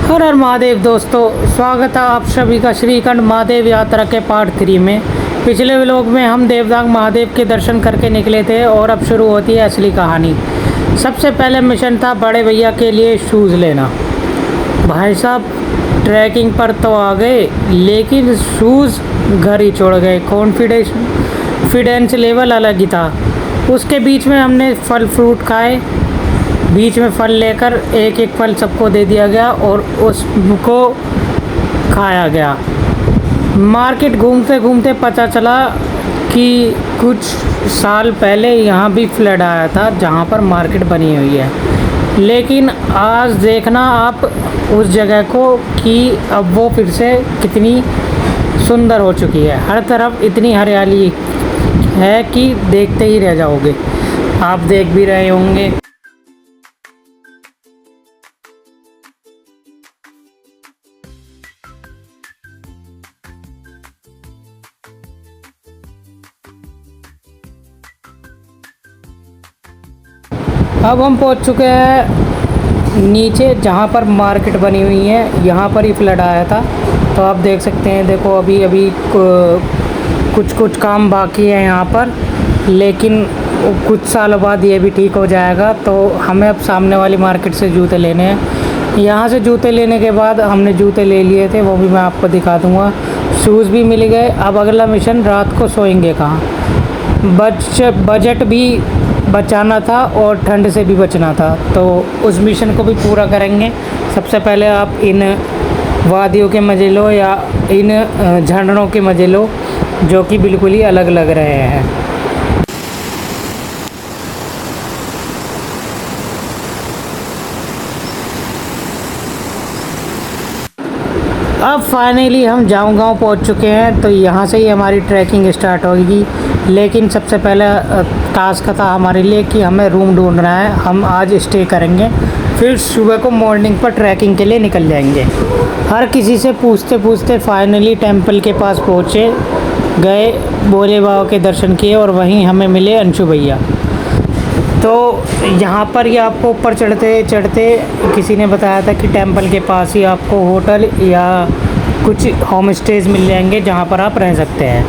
हर हर महादेव दोस्तों, स्वागत है आप सभी का श्रीखंड महादेव यात्रा के पार्ट 3 में। पिछले व्लॉग में हम देवदांग महादेव के दर्शन करके निकले थे और अब शुरू होती है असली कहानी। सबसे पहले मिशन था बड़े भैया के लिए शूज़ लेना। भाई साहब ट्रैकिंग पर तो आ गए लेकिन शूज़ घर ही छोड़ गए। कॉन्फिडेंस लेवल अलग ही था। उसके बीच में हमने फल फ्रूट खाए। बीच में फल लेकर एक एक फल सबको दे दिया गया और उसको खाया गया। मार्केट घूमते घूमते पता चला कि कुछ साल पहले यहाँ भी फ्लड आया था जहाँ पर मार्केट बनी हुई है। लेकिन आज देखना आप उस जगह को कि अब वो फिर से कितनी सुंदर हो चुकी है। हर तरफ इतनी हरियाली है कि देखते ही रह जाओगे। आप देख भी रहे होंगे। अब हम पहुंच चुके हैं नीचे जहां पर मार्केट बनी हुई है। यहाँ पर ही फ्लड आया था तो आप देख सकते हैं। देखो अभी कुछ काम बाकी है यहाँ पर, लेकिन कुछ सालों बाद ये भी ठीक हो जाएगा। तो हमें अब सामने वाली मार्केट से जूते लेने हैं। यहाँ से जूते लेने के बाद हमने जूते ले लिए थे, वो भी मैं आपको दिखा दूँगा। शूज़ भी मिल गए। अब अगला मिशन रात को सोएंगे कहाँ। बजट भी बचाना था और ठंड से भी बचना था, तो उस मिशन को भी पूरा करेंगे। सबसे पहले आप इन वादियों के मज़े लो या इन झरनों के मज़े लो जो कि बिल्कुल ही अलग लग रहे हैं। अब फाइनली हम जाऊँ गाँव पहुँच चुके हैं, तो यहाँ से ही हमारी ट्रैकिंग स्टार्ट होगी। लेकिन सबसे पहला टास्क था हमारे लिए कि हमें रूम ढूंढना है। हम आज स्टे करेंगे, फिर सुबह को मॉर्निंग पर ट्रैकिंग के लिए निकल जाएंगे। हर किसी से पूछते पूछते फाइनली टेंपल के पास पहुँचे गए, भोले बाबा के दर्शन किए और वहीं हमें मिले अंशु भैया। तो यहाँ पर ही आपको ऊपर चढ़ते चढ़ते किसी ने बताया था कि टेंपल के पास ही आपको होटल या कुछ होम स्टेज मिल जाएंगे जहाँ पर आप रह सकते हैं।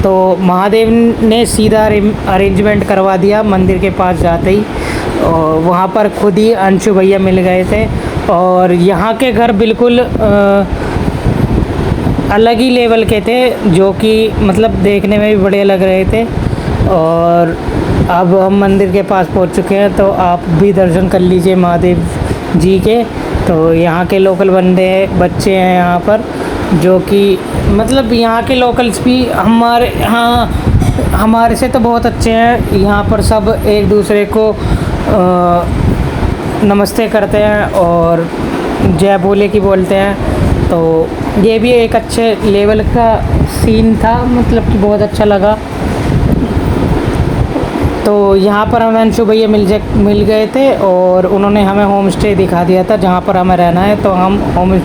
तो महादेव ने सीधा अरेंजमेंट करवा दिया मंदिर के पास जाते ही। और वहाँ पर खुद ही अंशु भैया मिल गए थे और यहाँ के घर बिल्कुल अलग ही लेवल के थे, जो कि मतलब देखने में भी बड़े लग रहे थे। और अब हम मंदिर के पास पहुँच चुके हैं, तो आप भी दर्शन कर लीजिए महादेव जी के। तो यहाँ के लोकल बच्चे हैं यहाँ पर, जो कि मतलब यहाँ के लोकल्स भी हमारे से तो बहुत अच्छे हैं। यहाँ पर सब एक दूसरे को नमस्ते करते हैं और जय भोले की बोलते हैं। तो ये भी एक अच्छे लेवल का सीन था, मतलब कि बहुत अच्छा लगा। तो यहाँ पर हमें अंशु भैया मिल गए थे और उन्होंने हमें होम स्टे दिखा दिया था जहाँ पर हमें रहना है। तो हम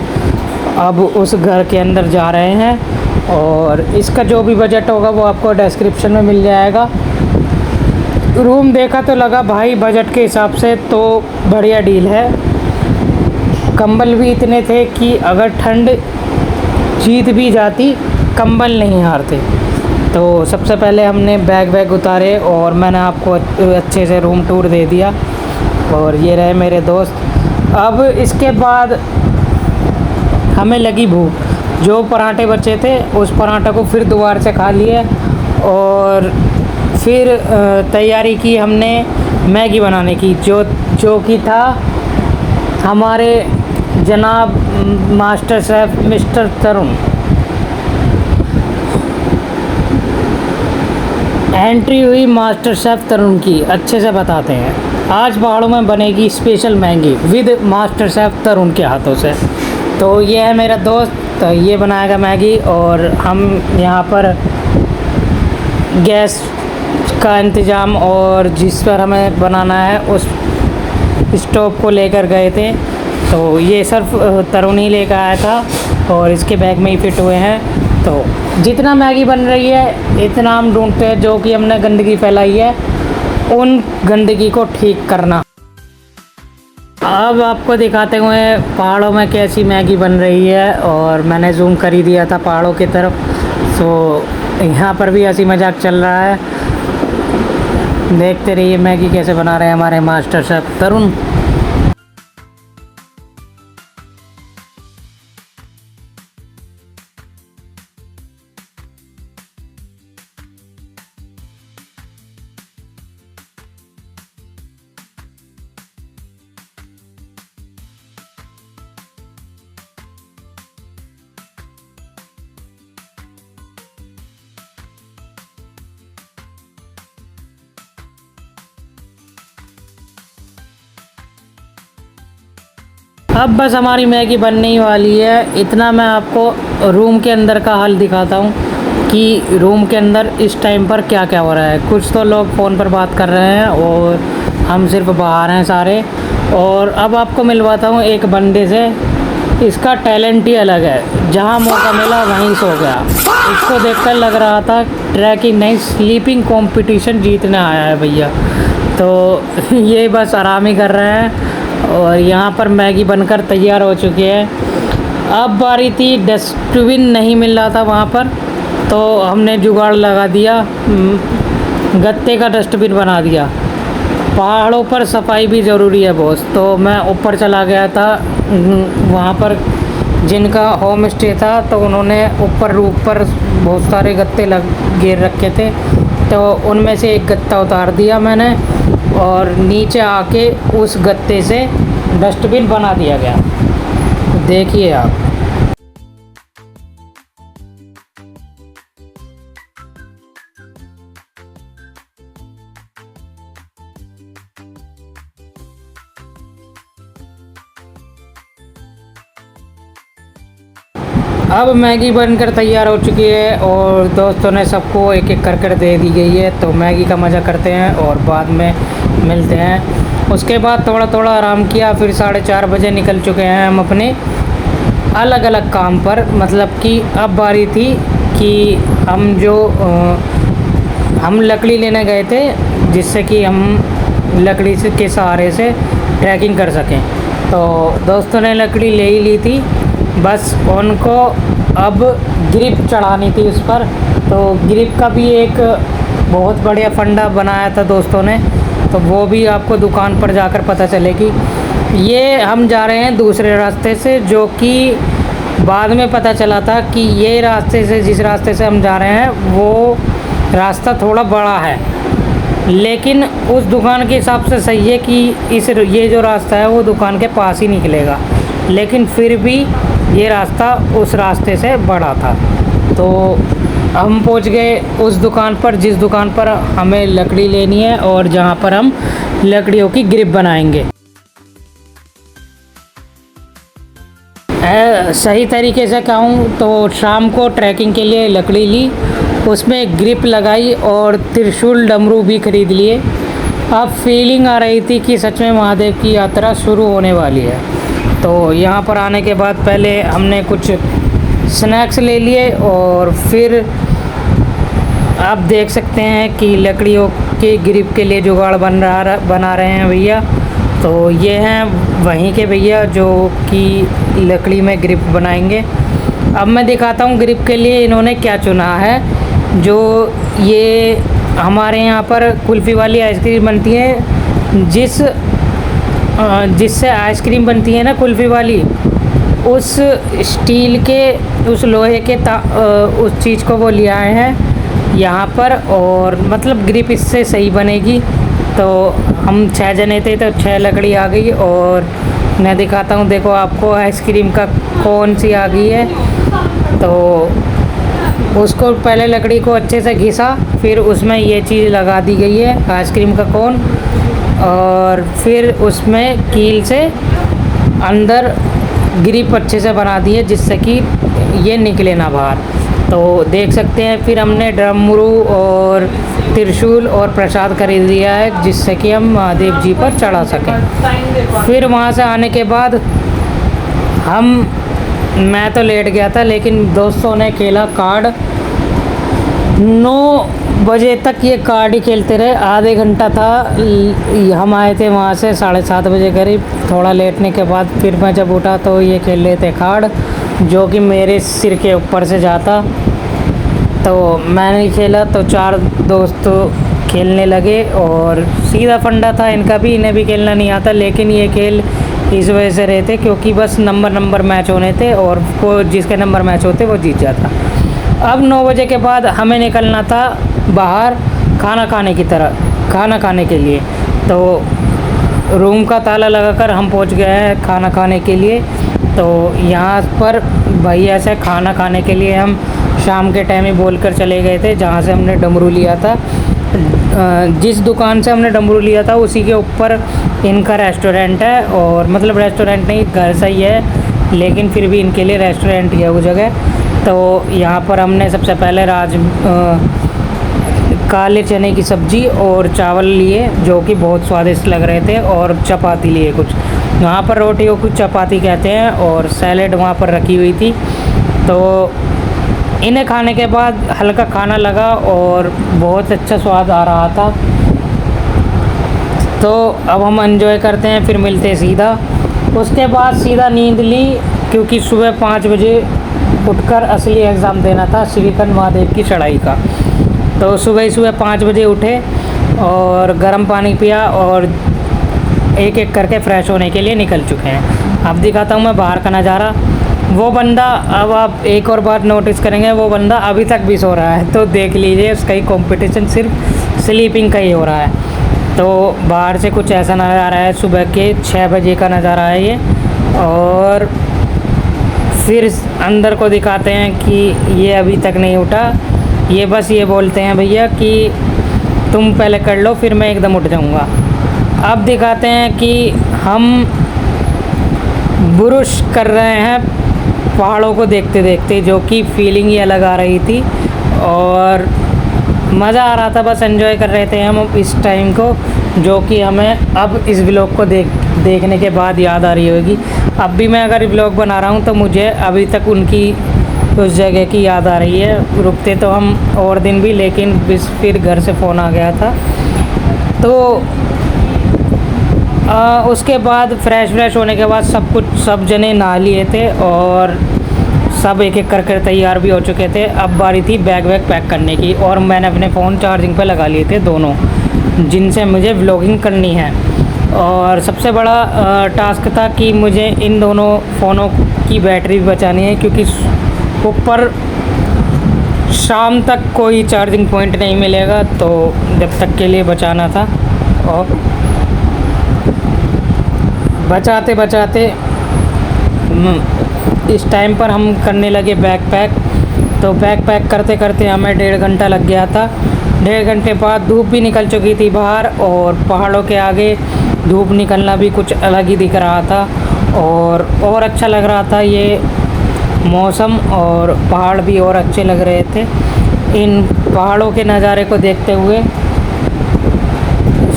अब उस घर के अंदर जा रहे हैं और इसका जो भी बजट होगा वो आपको डिस्क्रिप्शन में मिल जाएगा। रूम देखा तो लगा भाई बजट के हिसाब से तो बढ़िया डील है। कंबल भी इतने थे कि अगर ठंड जीत भी जाती कंबल नहीं हारते। तो सबसे पहले हमने बैग उतारे और मैंने आपको अच्छे से रूम टूर दे दिया। और ये रहे मेरे दोस्त। अब इसके बाद हमें लगी भूख। जो पराठे बचे थे उस पराठा को फिर दोबारा से खा लिए और फिर तैयारी की हमने मैगी बनाने की, जो कि था हमारे जनाब master chef mister Tarun. Entry हुई मास्टर शेफ़ तरुण की। अच्छे से बताते हैं, आज पहाड़ों में बनेगी special Maggi with master chef Tarun के हाथों से। तो ये है मेरा दोस्त, तो ये बनाएगा मैगी और हम यहाँ पर गैस का इंतज़ाम और जिस पर हमें बनाना है उस स्टोव को लेकर गए थे। तो ये सिर्फ तरुण ही लेकर आया था और इसके बैग में ही फिट हुए हैं। तो जितना मैगी बन रही है इतना हम ढूंढते हैं जो कि हमने गंदगी फैलाई है, उन गंदगी को ठीक करना। अब आपको दिखाते हुए पहाड़ों में कैसी मैगी बन रही है, और मैंने जूम कर ही दिया था पहाड़ों की तरफ। सो यहाँ पर भी हंसी मजाक चल रहा है। देखते रहिए मैगी कैसे बना रहे हैं हमारे मास्टर शेफ तरुण। अब बस हमारी मैगी बनने ही वाली है। इतना मैं आपको रूम के अंदर का हाल दिखाता हूँ कि रूम के अंदर इस टाइम पर क्या क्या हो रहा है। कुछ तो लोग फ़ोन पर बात कर रहे हैं और हम सिर्फ बाहर हैं सारे। और अब आपको मिलवाता हूँ एक बंदे से। इसका टैलेंट ही अलग है, जहाँ मौका मिला वहीं सो गया। इसको देखकर लग रहा था ट्रैकिंग नहीं, स्लीपिंग कंपटीशन जीतने आया है भैया। तो ये बस आराम ही कर रहे हैं। और यहाँ पर मैगी बनकर तैयार हो चुकी है। अब बारी थी, डस्टबिन नहीं मिल रहा था वहाँ पर, तो हमने जुगाड़ लगा दिया, गत्ते का डस्टबिन बना दिया। पहाड़ों पर सफाई भी ज़रूरी है बॉस। तो मैं ऊपर चला गया था, वहाँ पर जिनका होम स्टे था, तो उन्होंने ऊपर रूफ पर बहुत सारे गत्ते घेर रखे थे। तो उनमें से एक गत्ता उतार दिया मैंने, और नीचे आके उस गत्ते से डस्टबिन बना दिया गया। देखिए आप। अब मैगी बनकर तैयार हो चुकी है और दोस्तों ने सबको एक एक कर दे दी गई है। तो मैगी का मज़ा करते हैं और बाद में मिलते हैं। उसके बाद थोड़ा थोड़ा आराम किया, फिर 4:30 बजे निकल चुके हैं हम अपने अलग अलग काम पर। मतलब कि अब बारी थी कि हम लकड़ी लेने गए थे, जिससे कि हम लकड़ी से के सहारे से ट्रैकिंग कर सकें। तो दोस्तों ने लकड़ी ले ही ली थी, बस उनको अब ग्रिप चढ़ानी थी उस पर। तो ग्रिप का भी एक बहुत बढ़िया फंडा बनाया था दोस्तों ने, तो वो भी आपको दुकान पर जाकर पता चलेगी। ये हम जा रहे हैं दूसरे रास्ते से, जो कि बाद में पता चला था कि ये रास्ते से, जिस रास्ते से हम जा रहे हैं, वो रास्ता थोड़ा बड़ा है। लेकिन उस दुकान के हिसाब से सही है कि ये जो रास्ता है वो दुकान के पास ही निकलेगा, लेकिन फिर भी ये रास्ता उस रास्ते से बड़ा था। तो हम पहुंच गए उस दुकान पर, जिस दुकान पर हमें लकड़ी लेनी है और जहां पर हम लकड़ियों की ग्रिप बनाएंगे। सही तरीके से कहूँ तो शाम को ट्रैकिंग के लिए लकड़ी ली, उसमें ग्रिप लगाई और त्रिशूल डमरू भी खरीद लिए। अब फीलिंग आ रही थी कि सच में महादेव की यात्रा शुरू होने वाली है। तो यहाँ पर आने के बाद पहले हमने कुछ स्नैक्स ले लिए, और फिर आप देख सकते हैं कि लकड़ियों के ग्रिप के लिए जुगाड़ बना रहे हैं भैया। तो ये हैं वहीं के भैया जो कि लकड़ी में ग्रिप बनाएंगे। अब मैं दिखाता हूँ ग्रिप के लिए इन्होंने क्या चुना है। जो ये हमारे यहाँ पर कुल्फ़ी वाली आइसक्रीम बनती है, जिससे आइसक्रीम बनती है ना कुल्फ़ी वाली, उस स्टील के, उस लोहे के उस चीज़ को वो ले आए हैं यहाँ पर। और मतलब ग्रिप इससे सही बनेगी। तो हम 6 जने थे, तो 6 लकड़ी आ गई। और मैं दिखाता हूँ, देखो आपको आइसक्रीम का कौन सी आ गई है। तो उसको पहले लकड़ी को अच्छे से घिसा, फिर उसमें ये चीज़ लगा दी गई है आइसक्रीम का कोन, और फिर उसमें कील से अंदर ग्रिप अच्छे से बना दी है, जिससे कि ये निकले ना बाहर। तो देख सकते हैं, फिर हमने डमरू और त्रिशूल और प्रसाद खरीद लिया है, जिससे कि हम महादेव जी पर चढ़ा सकें। फिर वहाँ से आने के बाद मैं तो लेट गया था, लेकिन दोस्तों ने खेला कार्ड। 9 बजे तक ये कार्ड ही खेलते रहे। आधे घंटा था, हम आए थे वहाँ से 7:30 बजे करीब। थोड़ा लेटने के बाद फिर मैं जब उठा तो ये खेल रहे थे कार्ड, जो कि मेरे सिर के ऊपर से जाता। तो मैंने खेला तो 4 दोस्त खेलने लगे और सीधा फंडा था इनका भी, इन्हें भी खेलना नहीं आता। लेकिन ये खेल इस वजह से रहते क्योंकि बस नंबर मैच होने थे और को जिसके नंबर मैच होते वो जीत जाता। अब 9 बजे के बाद हमें निकलना था बाहर खाना खाने के लिए। तो रूम का ताला लगाकर हम पहुंच गए हैं खाना खाने के लिए। तो यहाँ पर भैया से खाना खाने के लिए हम शाम के टाइम ही बोलकर चले गए थे, जहाँ से हमने डमरू लिया था। जिस दुकान से हमने डमरू लिया था उसी के ऊपर इनका रेस्टोरेंट है, और मतलब रेस्टोरेंट नहीं, घर सा ही है, लेकिन फिर भी इनके लिए रेस्टोरेंट ही है वो जगह। तो यहाँ पर हमने सबसे पहले काले चने की सब्ज़ी और चावल लिए, जो कि बहुत स्वादिष्ट लग रहे थे, और चपाती लिए कुछ। वहाँ पर रोटियों को चपाती कहते हैं, और सैलेड वहाँ पर रखी हुई थी। तो इन्हें खाने के बाद हल्का खाना लगा और बहुत अच्छा स्वाद आ रहा था। तो अब हम एंजॉय करते हैं, फिर मिलते हैं सीधा। उसके बाद सीधा नींद ली, क्योंकि सुबह 5 बजे उठकर असली एग्ज़ाम देना था श्रीखंड महादेव की चढ़ाई का। तो सुबह 5 बजे उठे और गर्म पानी पिया और एक एक करके फ़्रेश होने के लिए निकल चुके हैं। अब दिखाता हूँ मैं बाहर का नज़ारा। वो बंदा, अब आप एक और बात नोटिस करेंगे, वो बंदा अभी तक भी सो रहा है। तो देख लीजिए, उसका ही कंपटीशन सिर्फ स्लीपिंग का ही हो रहा है। तो बाहर से कुछ ऐसा नज़र आ रहा है, सुबह के 6 बजे का नज़ारा है ये। और फिर अंदर को दिखाते हैं कि ये अभी तक नहीं उठा। ये बस ये बोलते हैं भैया कि तुम पहले कर लो, फिर मैं एकदम उठ जाऊंगा। अब दिखाते हैं कि हम बुरुश कर रहे हैं पहाड़ों को देखते देखते, जो कि फीलिंग ही अलग आ रही थी और मज़ा आ रहा था। बस एंजॉय कर रहे थे हम इस टाइम को, जो कि हमें अब इस व्लॉग को देखने के बाद याद आ रही होगी। अब भी मैं अगर व्लॉग बना रहा हूँ तो मुझे अभी तक उनकी उस जगह की याद आ रही है। रुकते तो हम और दिन भी, लेकिन फिर घर से फ़ोन आ गया था। तो उसके बाद फ्रेश होने के बाद सब जने नहा लिए थे और सब एक एक कर तैयार भी हो चुके थे। अब बारी थी बैग पैक करने की, और मैंने अपने फ़ोन चार्जिंग पे लगा लिए थे दोनों, जिनसे मुझे व्लॉगिंग करनी है। और सबसे बड़ा टास्क था कि मुझे इन दोनों फ़ोनों की बैटरी भी बचानी है, क्योंकि ऊपर शाम तक कोई चार्जिंग पॉइंट नहीं मिलेगा, तो जब तक के लिए बचाना था। और बचाते इस टाइम पर हम करने लगे बैग पैक। तो बैग पैक करते करते हमें 1.5 घंटा लग गया था। 1.5 घंटे बाद धूप भी निकल चुकी थी बाहर, और पहाड़ों के आगे धूप निकलना भी कुछ अलग ही दिख रहा था, और अच्छा लग रहा था ये मौसम, और पहाड़ भी और अच्छे लग रहे थे। इन पहाड़ों के नज़ारे को देखते हुए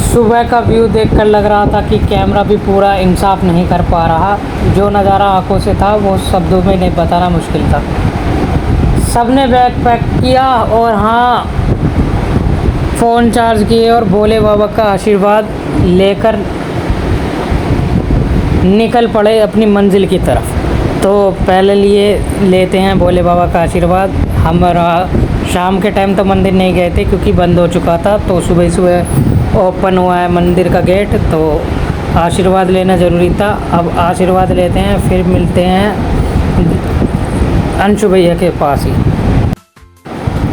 सुबह का व्यू देखकर लग रहा था कि कैमरा भी पूरा इंसाफ नहीं कर पा रहा। जो नज़ारा आंखों से था वो शब्दों में नहीं बताना मुश्किल था। सबने बैग पैक किया और हाँ, फ़ोन चार्ज किए और भोले बाबा का आशीर्वाद लेकर निकल पड़े अपनी मंजिल की तरफ। तो पहले लेते हैं भोले बाबा का आशीर्वाद। हमारा शाम के टाइम तो मंदिर नहीं गए थे क्योंकि बंद हो चुका था, तो सुबह ओपन हुआ है मंदिर का गेट, तो आशीर्वाद लेना ज़रूरी था। अब आशीर्वाद लेते हैं, फिर मिलते हैं अंशु भैया के पास ही।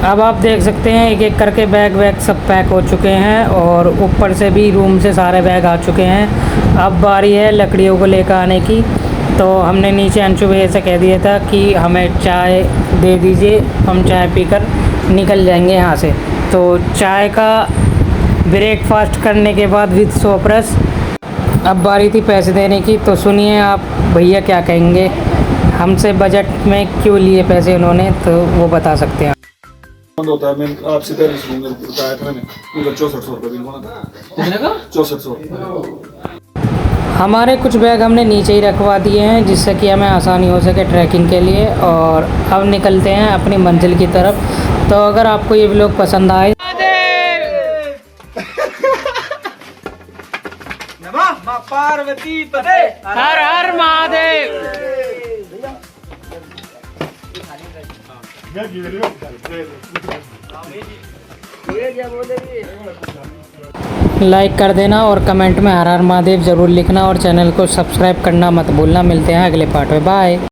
अब आप देख सकते हैं एक एक करके बैग सब पैक हो चुके हैं, और ऊपर से भी रूम से सारे बैग आ चुके हैं। अब बारी है लकड़ियों को लेकर आने की। तो हमने नीचे अंशु भैया से कह दिया था कि हमें चाय दे दीजिए, हम चाय पीकर निकल जाएंगे यहाँ से। तो चाय का ब्रेकफास्ट करने के बाद विद सोपरस अब बारी थी पैसे देने की। तो सुनिए आप भैया क्या कहेंगे, हमसे बजट में क्यों लिए पैसे उन्होंने, तो वो बता सकते हैं। होता है, मैं आपसे बताया था मैंने, 6400 रुपये बिल बना था। कितने का? 6400। हमारे कुछ बैग हमने नीचे ही रखवा दिए हैं, जिससे कि हमें आसानी हो सके ट्रैकिंग के लिए। और अब निकलते हैं अपनी मंजिल की तरफ। तो अगर आपको ये व्लॉग पसंद आए पार्वती पते। हर हर महादेव। लाइक कर देना और कमेंट में हर हर महादेव ज़रूर लिखना और चैनल को सब्सक्राइब करना मत भूलना। मिलते हैं अगले पार्ट में, बाय।